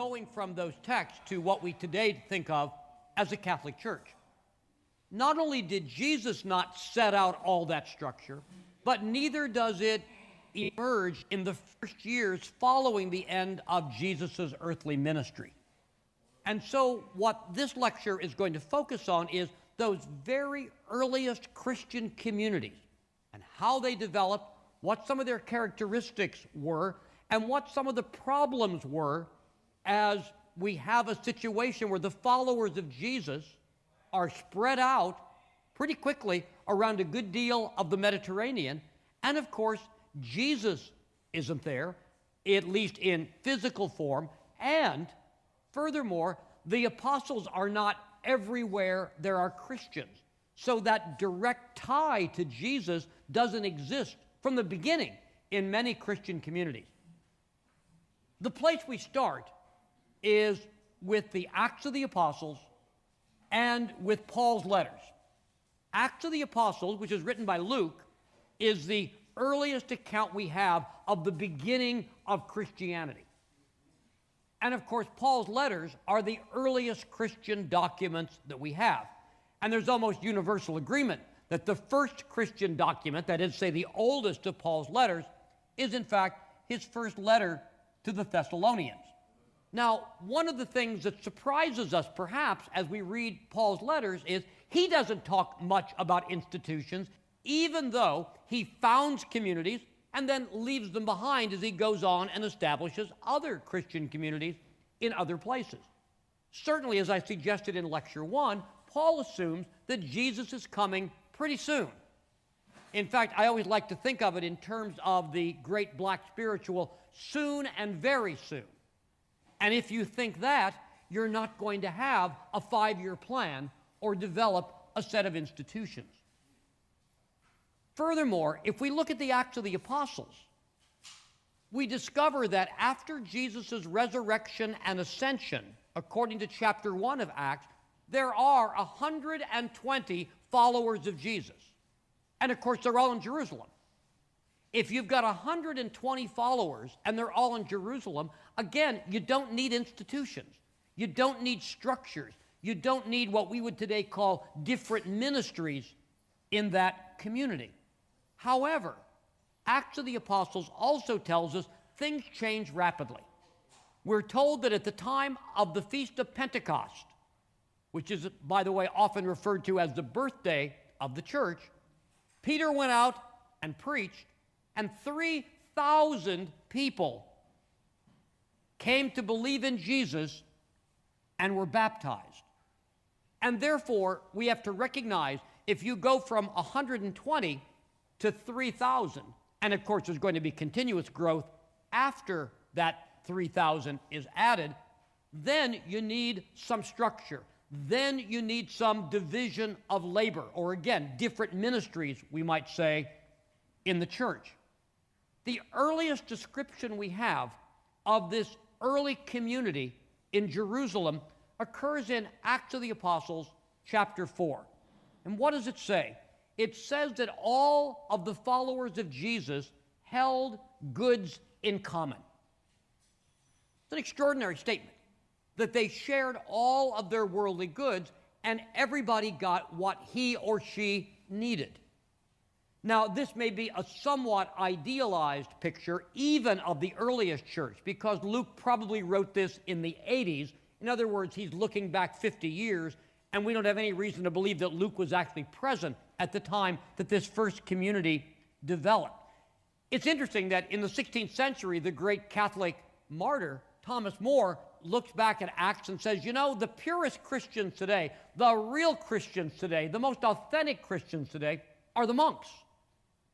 going from those texts to what we today think of as a Catholic Church. Not only did Jesus not set out all that structure, but neither does it emerge in the first years following the end of Jesus' earthly ministry. And so what this lecture is going to focus on is those very earliest Christian communities and how they developed, what some of their characteristics were, and what some of the problems were as we have a situation where the followers of Jesus are spread out pretty quickly around a good deal of the Mediterranean. And of course, Jesus isn't there, at least in physical form. And furthermore, the apostles are not everywhere there are Christians. So that direct tie to Jesus doesn't exist from the beginning in many Christian communities. The place we start is with the Acts of the Apostles and with Paul's letters. Acts of the Apostles, which is written by Luke, is the earliest account we have of the beginning of Christianity. And of course, Paul's letters are the earliest Christian documents that we have. And there's almost universal agreement that the first Christian document, that is, say, the oldest of Paul's letters, is in fact his first letter to the Thessalonians. Now, one of the things that surprises us, perhaps, as we read Paul's letters is he doesn't talk much about institutions, even though he founds communities and then leaves them behind as he goes on and establishes other Christian communities in other places. Certainly, as I suggested in Lecture 1, Paul assumes that Jesus is coming pretty soon. In fact, I always like to think of it in terms of the great black spiritual, soon and very soon. And if you think that, you're not going to have a 5-year plan or develop a set of institutions. Furthermore, if we look at the Acts of the Apostles, we discover that after Jesus' resurrection and ascension, according to chapter 1 of Acts, there are 120 followers of Jesus. And of course, they're all in Jerusalem. If you've got 120 followers and they're all in Jerusalem, again, you don't need institutions. You don't need structures. You don't need what we would today call different ministries in that community. However, Acts of the Apostles also tells us things change rapidly. We're told that at the time of the Feast of Pentecost, which is, by the way, often referred to as the birthday of the church, Peter went out and preached, and 3,000 people came to believe in Jesus and were baptized. And therefore, we have to recognize if you go from 120 to 3,000, and of course there's going to be continuous growth after that 3,000 is added, then you need some structure. Then you need some division of labor, or again, different ministries, we might say, in the church. The earliest description we have of this early community in Jerusalem occurs in Acts of the Apostles, chapter 4. And what does it say? It says that all of the followers of Jesus held goods in common. It's an extraordinary statement, that they shared all of their worldly goods and everybody got what he or she needed. Now, this may be a somewhat idealized picture even of the earliest church, because Luke probably wrote this in the 80s. In other words, he's looking back 50 years, and we don't have any reason to believe that Luke was actually present at the time that this first community developed. It's interesting that in the 16th century, the great Catholic martyr, Thomas More, looks back at Acts and says, you know, the purest Christians today, the real Christians today, the most authentic Christians today are the monks.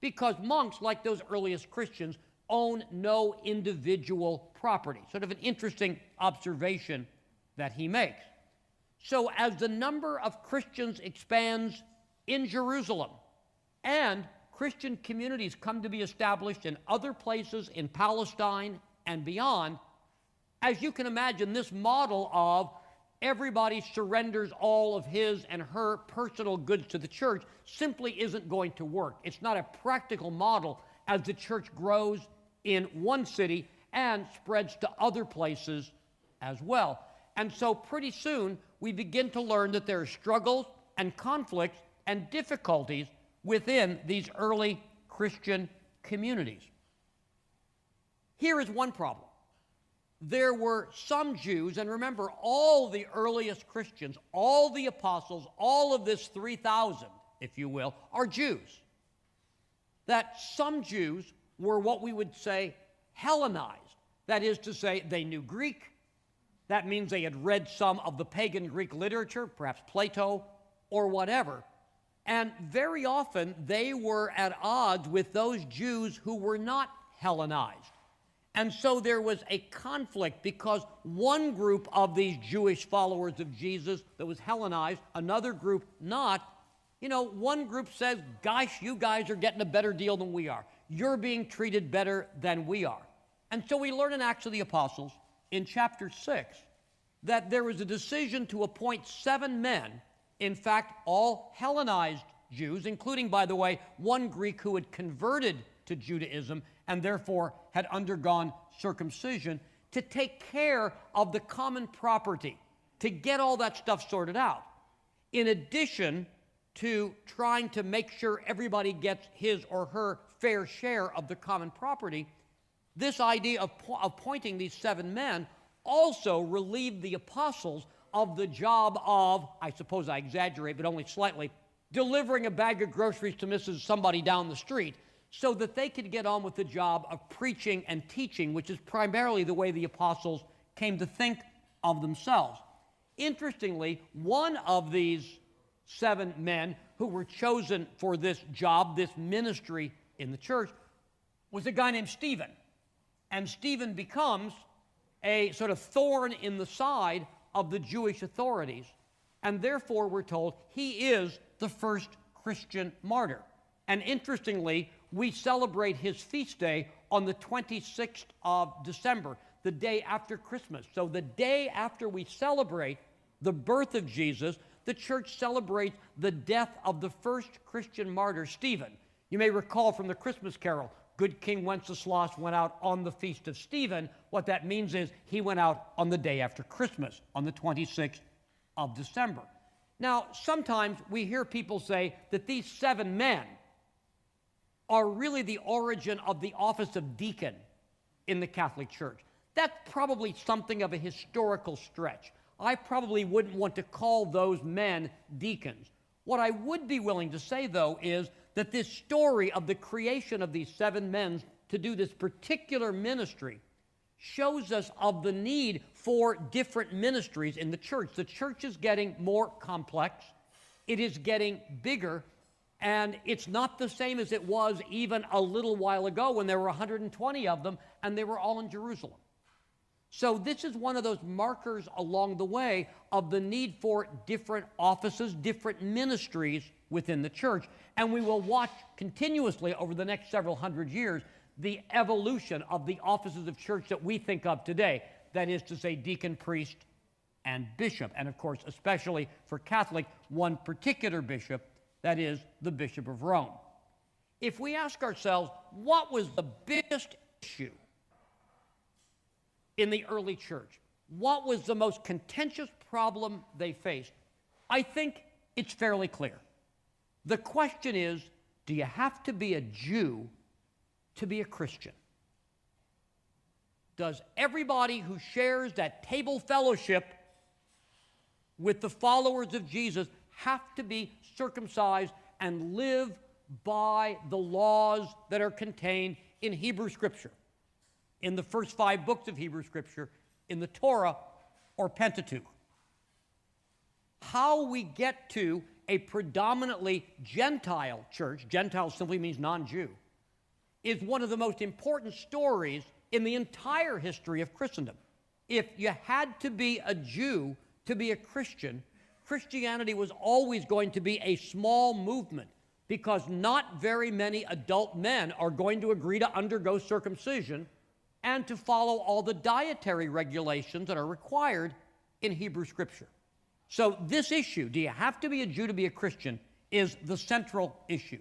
Because monks, like those earliest Christians, own no individual property. Sort of an interesting observation that he makes. So as the number of Christians expands in Jerusalem and Christian communities come to be established in other places in Palestine and beyond, as you can imagine, this model of everybody surrenders all of his and her personal goods to the church simply isn't going to work. It's not a practical model as the church grows in one city and spreads to other places as well. And so pretty soon, we begin to learn that there are struggles and conflicts and difficulties within these early Christian communities. Here is one problem. There were some Jews, and remember, all the earliest Christians, all the apostles, all of this 3,000, if you will, are Jews. That some Jews were what we would say Hellenized. That is to say, they knew Greek. That means they had read some of the pagan Greek literature, perhaps Plato or whatever. And very often they were at odds with those Jews who were not Hellenized. And so there was a conflict because one group of these Jewish followers of Jesus that was Hellenized, another group not. You know, one group says, gosh, you guys are getting a better deal than we are. You're being treated better than we are. And so we learn in Acts of the Apostles, in chapter 6, that there was a decision to appoint 7 men, in fact, all Hellenized Jews, including, by the way, one Greek who had converted to Judaism and therefore had undergone circumcision, to take care of the common property, to get all that stuff sorted out. In addition to trying to make sure everybody gets his or her fair share of the common property, this idea of appointing these 7 men also relieved the apostles of the job of, I suppose I exaggerate, but only slightly, delivering a bag of groceries to Mrs. Somebody down the street so that they could get on with the job of preaching and teaching, which is primarily the way the apostles came to think of themselves. Interestingly, one of these 7 men who were chosen for this job, this ministry in the church, was a guy named Stephen. And Stephen becomes a sort of thorn in the side of the Jewish authorities. And therefore, we're told, he is the first Christian martyr. And interestingly, we celebrate his feast day on the 26th of December, the day after Christmas. So the day after we celebrate the birth of Jesus, the church celebrates the death of the first Christian martyr, Stephen. You may recall from the Christmas carol, Good King Wenceslas went out on the feast of Stephen. What that means is he went out on the day after Christmas, on the 26th of December. Now, sometimes we hear people say that these 7 men are really the origin of the office of deacon in the Catholic Church. That's probably something of a historical stretch. I probably wouldn't want to call those men deacons. What I would be willing to say, though, is that this story of the creation of these 7 men to do this particular ministry shows us of the need for different ministries in the church. The church is getting more complex. It is getting bigger. And it's not the same as it was even a little while ago when there were 120 of them and they were all in Jerusalem. So this is one of those markers along the way of the need for different offices, different ministries within the church. And we will watch continuously over the next several hundred years the evolution of the offices of church that we think of today. That is to say, deacon, priest, and bishop. And of course, especially for Catholic, one particular bishop, that is the Bishop of Rome. If we ask ourselves, what was the biggest issue in the early church? What was the most contentious problem they faced? I think it's fairly clear. The question is, do you have to be a Jew to be a Christian? Does everybody who shares that table fellowship with the followers of Jesus have to be circumcised and live by the laws that are contained in Hebrew Scripture, in the first 5 books of Hebrew Scripture, in the Torah or Pentateuch? How we get to a predominantly Gentile church, Gentile simply means non-Jew, is one of the most important stories in the entire history of Christendom. If you had to be a Jew to be a Christian, Christianity was always going to be a small movement because not very many adult men are going to agree to undergo circumcision and to follow all the dietary regulations that are required in Hebrew Scripture. So this issue, do you have to be a Jew to be a Christian, is the central issue.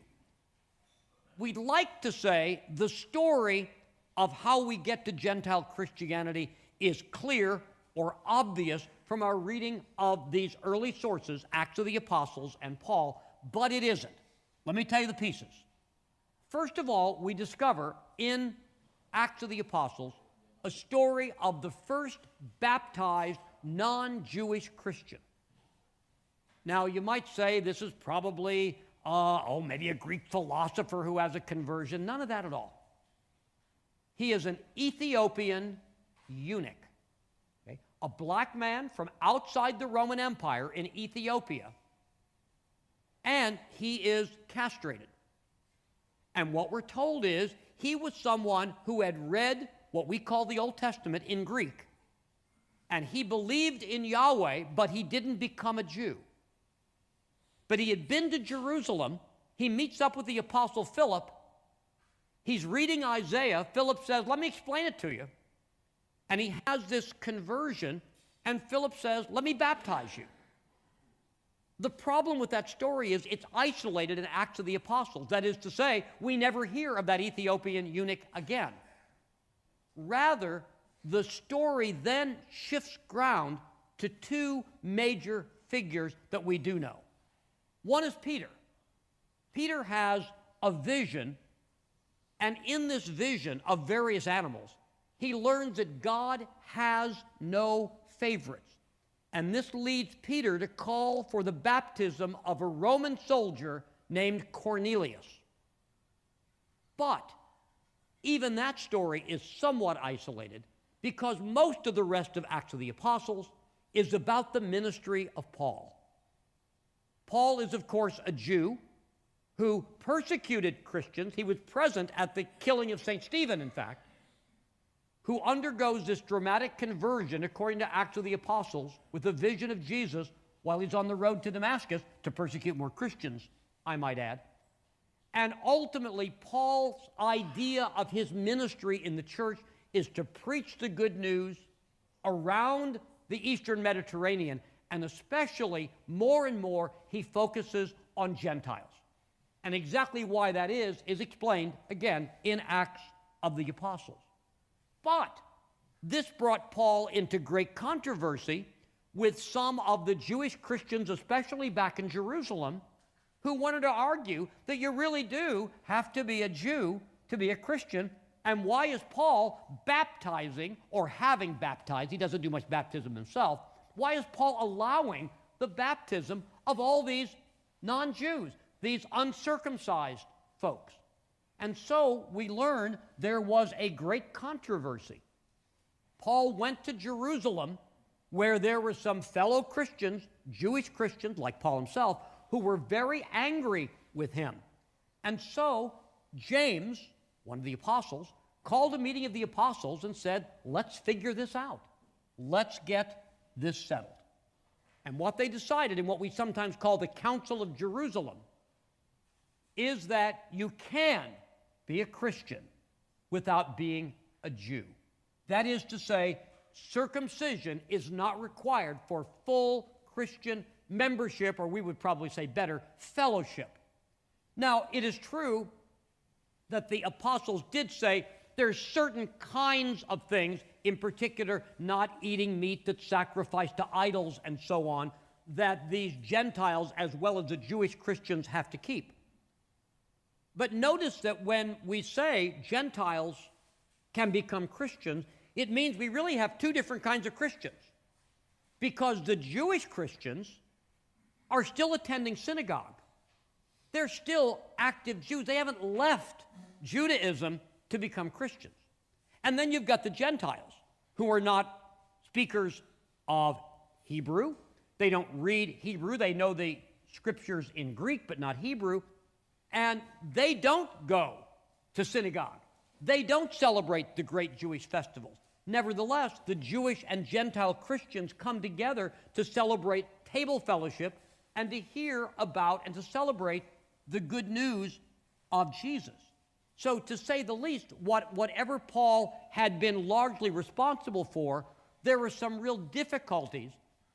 We'd like to say the story of how we get to Gentile Christianity is clear or obvious from our reading of these early sources, Acts of the Apostles and Paul, but it isn't. Let me tell you the pieces. First of all, we discover in Acts of the Apostles a story of the first baptized non-Jewish Christian. Now, you might say this is probably, maybe a Greek philosopher who has a conversion. None of that at all. He is an Ethiopian eunuch, okay? A black man from outside the Roman Empire in Ethiopia, and he is castrated. And what we're told is he was someone who had read what we call the Old Testament in Greek, and he believed in Yahweh, but he didn't become a Jew. But he had been to Jerusalem. He meets up with the Apostle Philip. He's reading Isaiah. Philip says, let me explain it to you. And he has this conversion, and Philip says, let me baptize you. The problem with that story is it's isolated in Acts of the Apostles. That is to say, we never hear of that Ethiopian eunuch again. Rather, the story then shifts ground to two major figures that we do know. One is Peter. Peter has a vision, and in this vision of various animals, he learns that God has no favorites. And this leads Peter to call for the baptism of a Roman soldier named Cornelius. But even that story is somewhat isolated because most of the rest of Acts of the Apostles is about the ministry of Paul. Paul is, of course, a Jew who persecuted Christians. He was present at the killing of St. Stephen, in fact, who undergoes this dramatic conversion, according to Acts of the Apostles, with a vision of Jesus while he's on the road to Damascus to persecute more Christians, I might add. And ultimately, Paul's idea of his ministry in the church is to preach the good news around the Eastern Mediterranean, and especially, more and more, he focuses on Gentiles. And exactly why that is explained, again, in Acts of the Apostles. But this brought Paul into great controversy with some of the Jewish Christians, especially back in Jerusalem, who wanted to argue that you really do have to be a Jew to be a Christian. And why is Paul baptizing or having baptized? He doesn't do much baptism himself. Why is Paul allowing the baptism of all these non-Jews, these uncircumcised folks? And so we learn there was a great controversy. Paul went to Jerusalem where there were some fellow Christians, Jewish Christians like Paul himself, who were very angry with him. And so James, one of the apostles, called a meeting of the apostles and said, let's figure this out. Let's get this settled. And what they decided in what we sometimes call the Council of Jerusalem is that you can be a Christian without being a Jew. That is to say, circumcision is not required for full Christian membership, or we would probably say better, fellowship. Now, it is true that the apostles did say there's certain kinds of things, in particular not eating meat that's sacrificed to idols and so on, that these Gentiles as well as the Jewish Christians have to keep. But notice that when we say Gentiles can become Christians, it means we really have two different kinds of Christians. Because the Jewish Christians are still attending synagogue. They're still active Jews. They haven't left Judaism to become Christians. And then you've got the Gentiles, who are not speakers of Hebrew. They don't read Hebrew. They know the scriptures in Greek, but not Hebrew. And they don't go to synagogue. They don't celebrate the great Jewish festivals. Nevertheless, the Jewish and Gentile Christians come together to celebrate table fellowship and to hear about and to celebrate the good news of Jesus. So to say the least, whatever Paul had been largely responsible for, there were some real difficulties.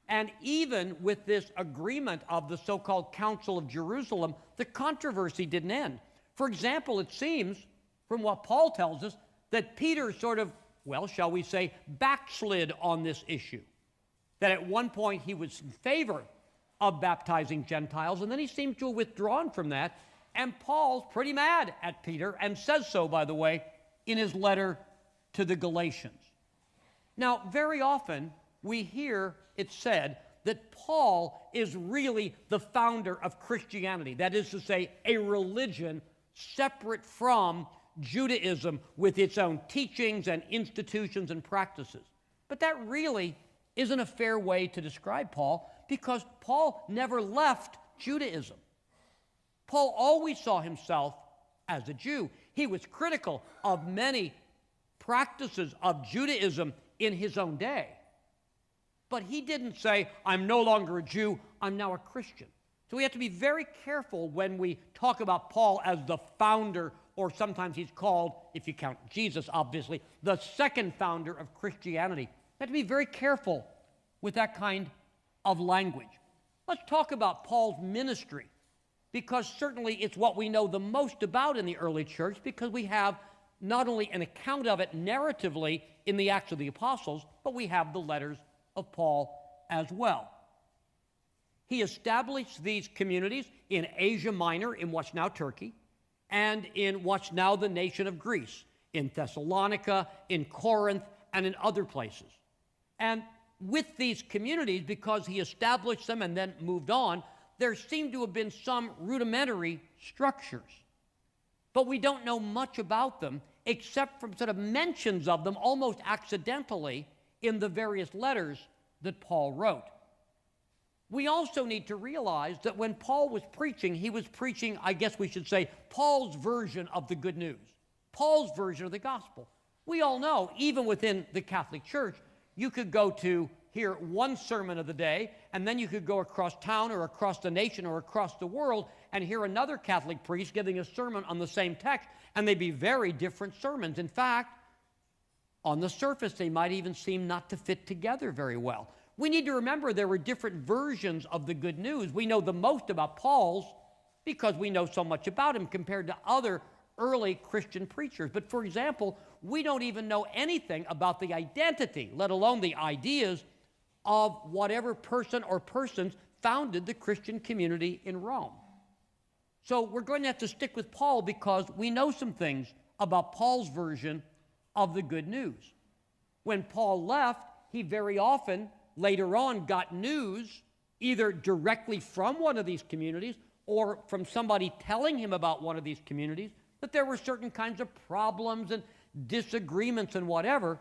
And even with this agreement of the so-called Council of Jerusalem, the controversy didn't end. For example, it seems, from what Paul tells us, that Peter sort of well, shall we say, backslid on this issue. That at one point he was in favor of baptizing Gentiles, and then he seems to have withdrawn from that. And Paul's pretty mad at Peter, and says so, by the way, in his letter to the Galatians. Now, very often we hear it said that Paul is really the founder of Christianity. That is to say, a religion separate from Judaism with its own teachings and institutions and practices. But that really isn't a fair way to describe Paul, because Paul never left Judaism. Paul always saw himself as a Jew. He was critical of many practices of Judaism in his own day. But he didn't say, I'm no longer a Jew, I'm now a Christian. So we have to be very careful when we talk about Paul as the founder, or sometimes he's called, if you count Jesus, obviously, the second founder of Christianity. We have to be very careful with that kind of language. Let's talk about Paul's ministry, because certainly it's what we know the most about in the early church, because we have not only an account of it narratively in the Acts of the Apostles, but we have the letters of Paul as well. He established these communities in Asia Minor, in what's now Turkey, and in what's now the nation of Greece, in Thessalonica, in Corinth, and in other places. And with these communities, because he established them and then moved on, there seem to have been some rudimentary structures. But we don't know much about them, except from sort of mentions of them almost accidentally in the various letters that Paul wrote. We also need to realize that when Paul was preaching, he was preaching, I guess we should say, Paul's version of the good news, Paul's version of the gospel. We all know, even within the Catholic Church, you could go to hear one sermon of the day, and then you could go across town or across the nation or across the world and hear another Catholic priest giving a sermon on the same text, and they'd be very different sermons. In fact, on the surface, they might even seem not to fit together very well. We need to remember there were different versions of the good news. We know the most about Paul's because we know so much about him compared to other early Christian preachers. But for example, we don't even know anything about the identity, let alone the ideas, of whatever person or persons founded the Christian community in Rome. So we're going to have to stick with Paul because we know some things about Paul's version of the good news. When Paul left, he very often later on got news either directly from one of these communities or from somebody telling him about one of these communities that there were certain kinds of problems and disagreements and whatever,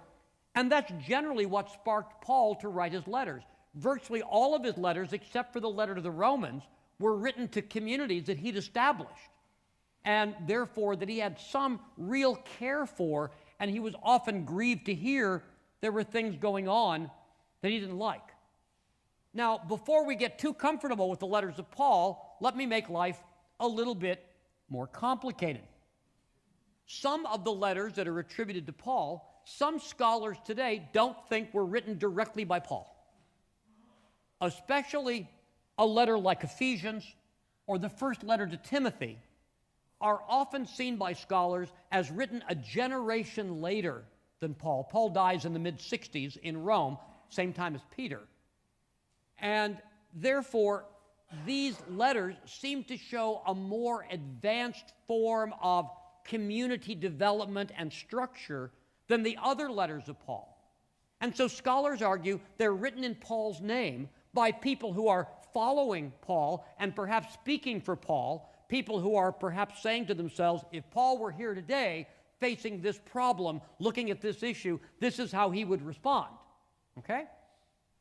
and that's generally what sparked Paul to write his letters. Virtually all of his letters, except for the letter to the Romans, were written to communities that he'd established, and therefore that he had some real care for, and he was often grieved to hear there were things going on that he didn't like. Now, before we get too comfortable with the letters of Paul, let me make life a little bit more complicated. Some of the letters that are attributed to Paul, some scholars today don't think were written directly by Paul. Especially a letter like Ephesians or the first letter to Timothy are often seen by scholars as written a generation later than Paul. Paul dies in the mid-60s in Rome, same time as Peter. And therefore, these letters seem to show a more advanced form of community development and structure than the other letters of Paul. And so scholars argue they're written in Paul's name by people who are following Paul and perhaps speaking for Paul, people who are perhaps saying to themselves, if Paul were here today facing this problem, looking at this issue, this is how he would respond. Okay?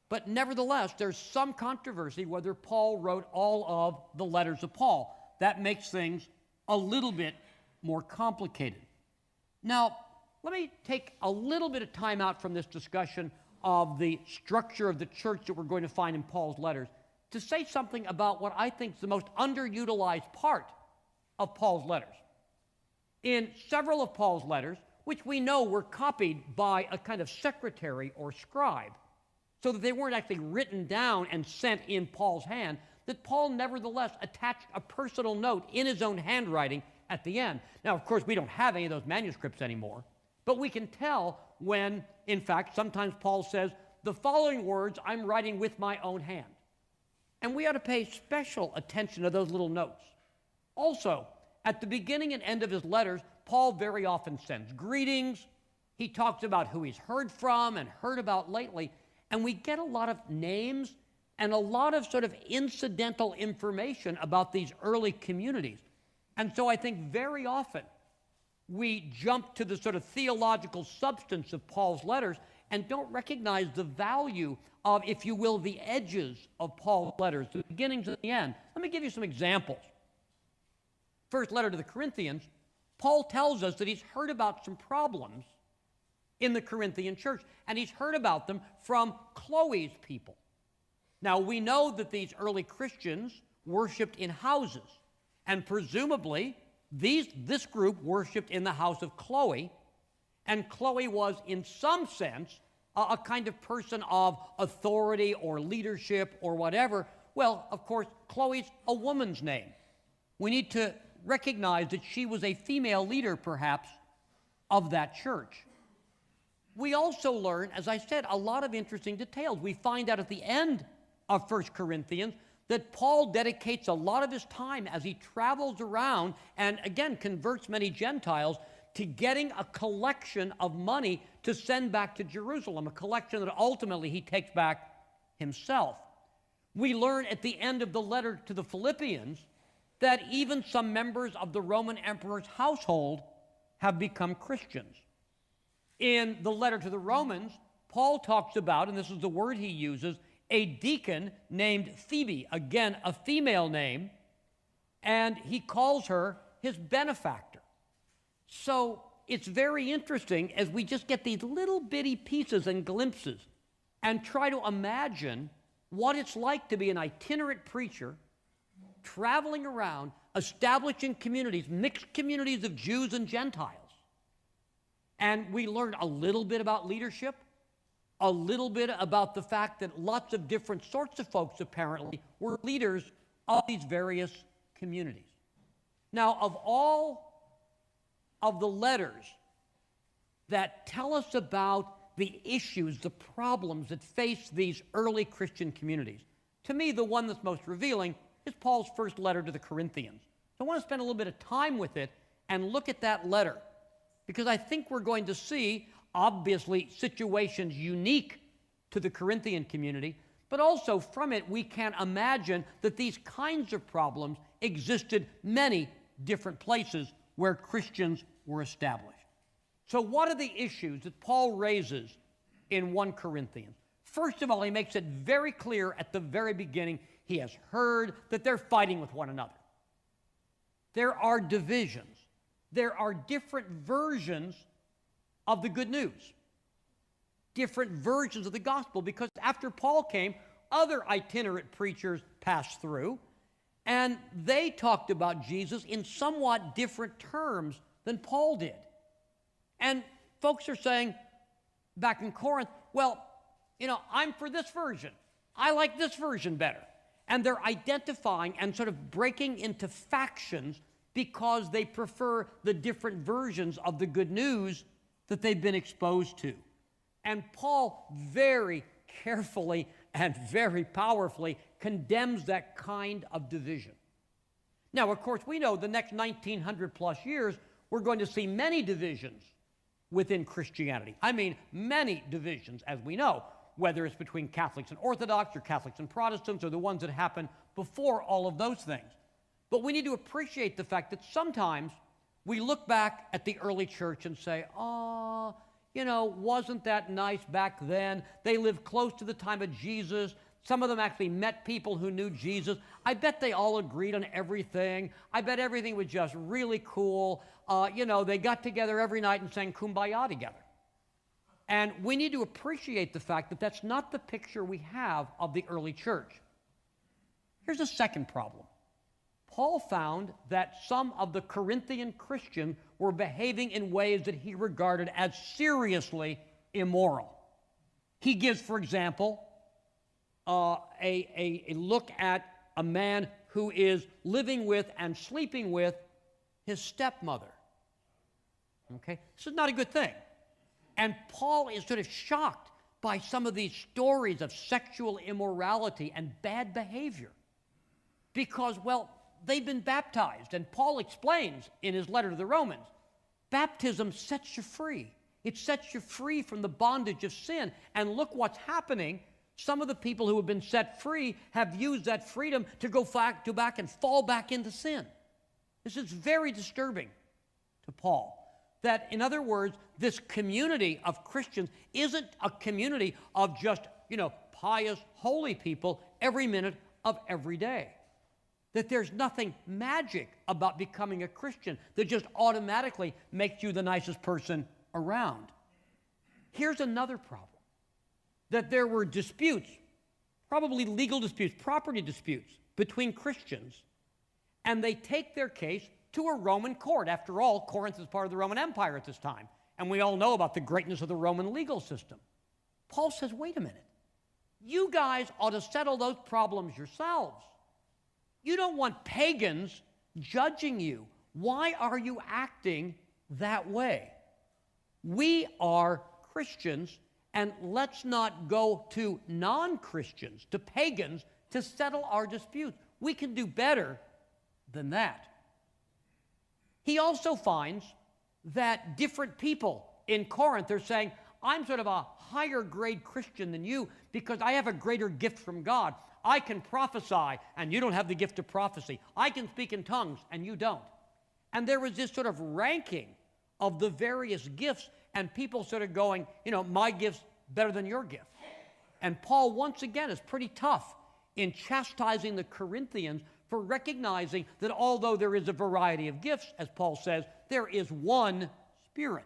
But nevertheless, there's some controversy whether Paul wrote all of the letters of Paul. That makes things a little bit more complicated. Now, let me take a little bit of time out from this discussion of the structure of the church that we're going to find in Paul's letters to say something about what I think is the most underutilized part of Paul's letters. In several of Paul's letters, which we know were copied by a kind of secretary or scribe, so that they weren't actually written down and sent in Paul's hand, that Paul nevertheless attached a personal note in his own handwriting at the end. Now, of course, we don't have any of those manuscripts anymore, But we can tell when, in fact, sometimes Paul says, the following words I'm writing with my own hand. And we ought to pay special attention to those little notes. Also, at the beginning and end of his letters, Paul very often sends greetings. He talks about who he's heard from and heard about lately. And we get a lot of names and a lot of sort of incidental information about these early communities. And so I think very often we jump to the sort of theological substance of Paul's letters and don't recognize the value of, if you will, the edges of Paul's letters, the beginnings and the end. Let me give you some examples. First letter to the Corinthians, Paul tells us that he's heard about some problems in the Corinthian church, and he's heard about them from Chloe's people. Now, we know that these early Christians worshiped in houses, and presumably this group worshiped in the house of Chloe, and Chloe was, in some sense, a kind of person of authority or leadership or whatever. Well, of course, Chloe's a woman's name. We need to recognize that she was a female leader, perhaps, of that church. We also learn, as I said, a lot of interesting details. We find out at the end of 1 Corinthians that Paul dedicates a lot of his time as he travels around and, again, converts many Gentiles to getting a collection of money to send back to Jerusalem, a collection that ultimately he takes back himself. We learn at the end of the letter to the Philippians that even some members of the Roman emperor's household have become Christians. In the letter to the Romans, Paul talks about, and this is the word he uses, a deacon named Phoebe, again, a female name, and he calls her his benefactor. So it's very interesting as we just get these little bitty pieces and glimpses and try to imagine what it's like to be an itinerant preacher traveling around, establishing communities, mixed communities of Jews and Gentiles. And we learned a little bit about leadership, a little bit about the fact that lots of different sorts of folks apparently were leaders of these various communities. Now, of all of the letters that tell us about the issues, the problems that face these early Christian communities, to me, the one that's most revealing is Paul's first letter to the Corinthians. So I want to spend a little bit of time with it and look at that letter, because I think we're going to see, obviously, situations unique to the Corinthian community, but also from it we can imagine that these kinds of problems existed many different places where Christians were established. So what are the issues that Paul raises in 1 Corinthians? First of all, he makes it very clear at the very beginning he has heard that they're fighting with one another. There are divisions. There are different versions of the good news, different versions of the gospel, because after Paul came, other itinerant preachers passed through, and they talked about Jesus in somewhat different terms than Paul did. And folks are saying back in Corinth, well, I'm for this version. I like this version better. And they're identifying and sort of breaking into factions because they prefer the different versions of the good news that they've been exposed to. And Paul very carefully and very powerfully condemns that kind of division. Now, of course, we know the next 1900 plus years, we're going to see many divisions within Christianity. I mean, many divisions, as we know, whether it's between Catholics and Orthodox or Catholics and Protestants or the ones that happened before all of those things. But we need to appreciate the fact that sometimes we look back at the early church and say, oh, wasn't that nice back then? They lived close to the time of Jesus. Some of them actually met people who knew Jesus. I bet they all agreed on everything. I bet everything was just really cool. They got together every night and sang Kumbaya together. And we need to appreciate the fact that that's not the picture we have of the early church. Here's a second problem. Paul found that some of the Corinthian Christians were behaving in ways that he regarded as seriously immoral. He gives, for example, a look at a man who is living with and sleeping with his stepmother. Okay? This is not a good thing. And Paul is sort of shocked by some of these stories of sexual immorality and bad behavior because, well, they've been baptized. And Paul explains in his letter to the Romans, baptism sets you free. It sets you free from the bondage of sin. And look what's happening. Some of the people who have been set free have used that freedom to go back and fall back into sin. This is very disturbing to Paul. That, in other words, this community of Christians isn't a community of just, pious, holy people every minute of every day. That there's nothing magic about becoming a Christian that just automatically makes you the nicest person around. Here's another problem. That there were disputes, probably legal disputes, property disputes between Christians, and they take their case to a Roman court. After all, Corinth is part of the Roman Empire at this time, and we all know about the greatness of the Roman legal system. Paul says, wait a minute. You guys ought to settle those problems yourselves. You don't want pagans judging you. Why are you acting that way? We are Christians, and let's not go to non-Christians, to pagans, to settle our disputes. We can do better than that. He also finds that different people in Corinth are saying, I'm sort of a higher grade Christian than you because I have a greater gift from God. I can prophesy, and you don't have the gift of prophecy. I can speak in tongues, and you don't. And there was this sort of ranking of the various gifts, and people sort of going, my gift's better than your gift. And Paul, once again, is pretty tough in chastising the Corinthians for recognizing that although there is a variety of gifts, as Paul says, there is one Spirit.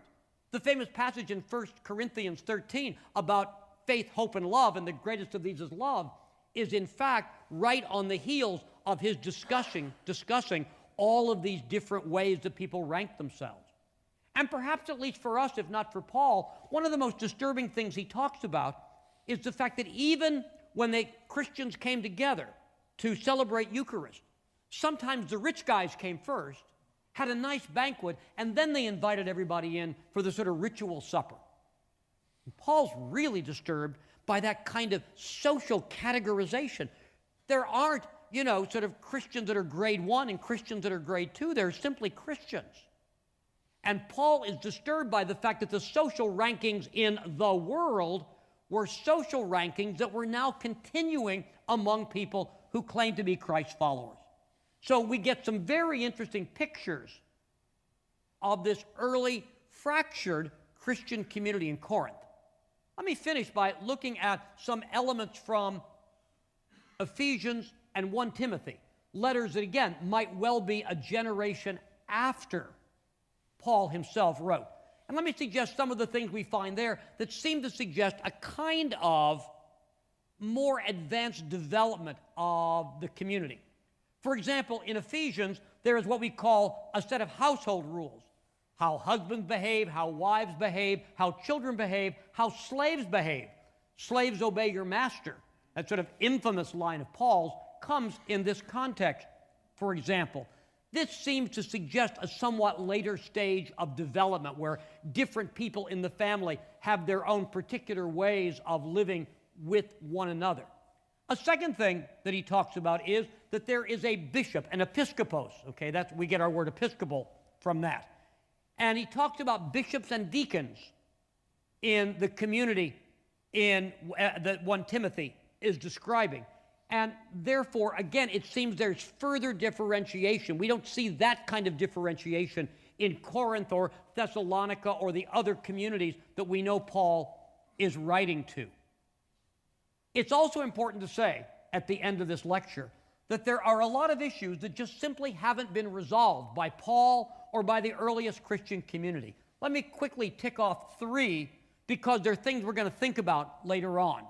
The famous passage in 1 Corinthians 13 about faith, hope, and love, and the greatest of these is love, is in fact right on the heels of his discussing all of these different ways that people rank themselves. And perhaps, at least for us, if not for Paul, one of the most disturbing things he talks about is the fact that even when the Christians came together to celebrate Eucharist, sometimes the rich guys came first, had a nice banquet, and then they invited everybody in for the sort of ritual supper. And Paul's really disturbed by that kind of social categorization. There aren't, sort of Christians that are grade 1 and Christians that are grade 2. They're simply Christians. And Paul is disturbed by the fact that the social rankings in the world were social rankings that were now continuing among people who claim to be Christ's followers. So we get some very interesting pictures of this early fractured Christian community in Corinth. Let me finish by looking at some elements from Ephesians and 1 Timothy, letters that, again, might well be a generation after Paul himself wrote. And let me suggest some of the things we find there that seem to suggest a kind of more advanced development of the community. For example, in Ephesians, there is what we call a set of household rules. How husbands behave, how wives behave, how children behave, how slaves behave. Slaves, obey your master. That sort of infamous line of Paul's comes in this context. For example, this seems to suggest a somewhat later stage of development where different people in the family have their own particular ways of living with one another. A second thing that he talks about is that there is a bishop, an episkopos. Okay, we get our word episcopal from that. And he talks about bishops and deacons in the community that 1 Timothy is describing. And therefore, again, it seems there's further differentiation. We don't see that kind of differentiation in Corinth or Thessalonica or the other communities that we know Paul is writing to. It's also important to say at the end of this lecture that there are a lot of issues that just simply haven't been resolved by Paul or by the earliest Christian community. Let me quickly tick off 3 because they're things we're going to think about later on.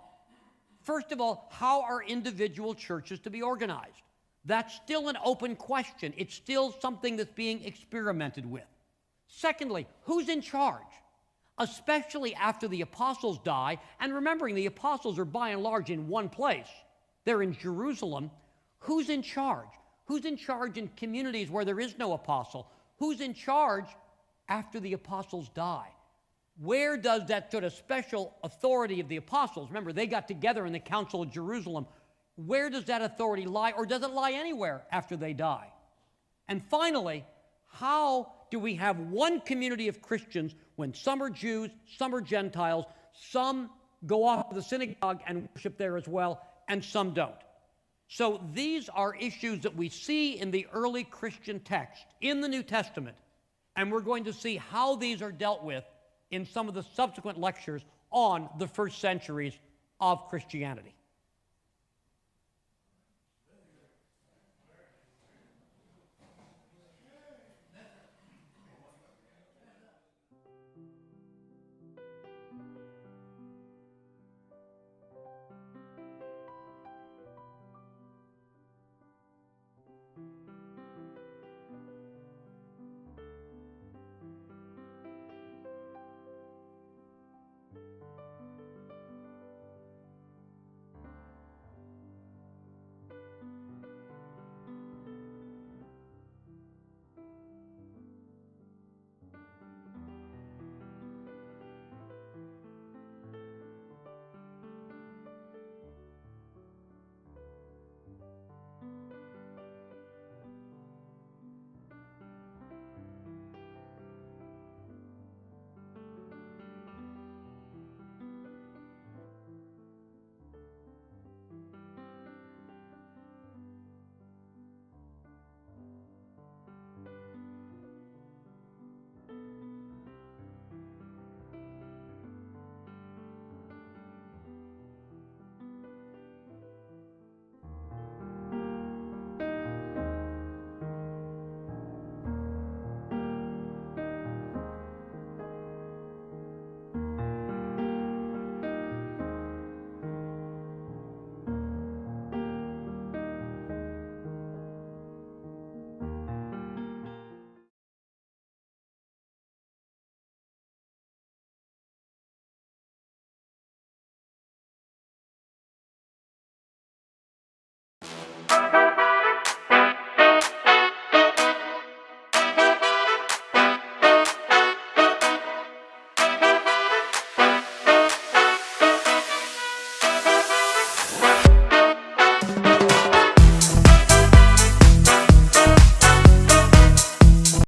First of all, how are individual churches to be organized? That's still an open question. It's still something that's being experimented with. Secondly, who's in charge? Especially after the apostles die, and remembering the apostles are by and large in one place. They're in Jerusalem. Who's in charge? Who's in charge in communities where there is no apostle? Who's in charge after the apostles die? where does that sort of special authority of the apostles, remember, they got together in the Council of Jerusalem, where does that authority lie, or does it lie anywhere after they die? And finally, how do we have one community of Christians when some are Jews, some are Gentiles, some go off to the synagogue and worship there as well, and some don't? So these are issues that we see in the early Christian text in the New Testament, and we're going to see how these are dealt with in some of the subsequent lectures on the first centuries of Christianity.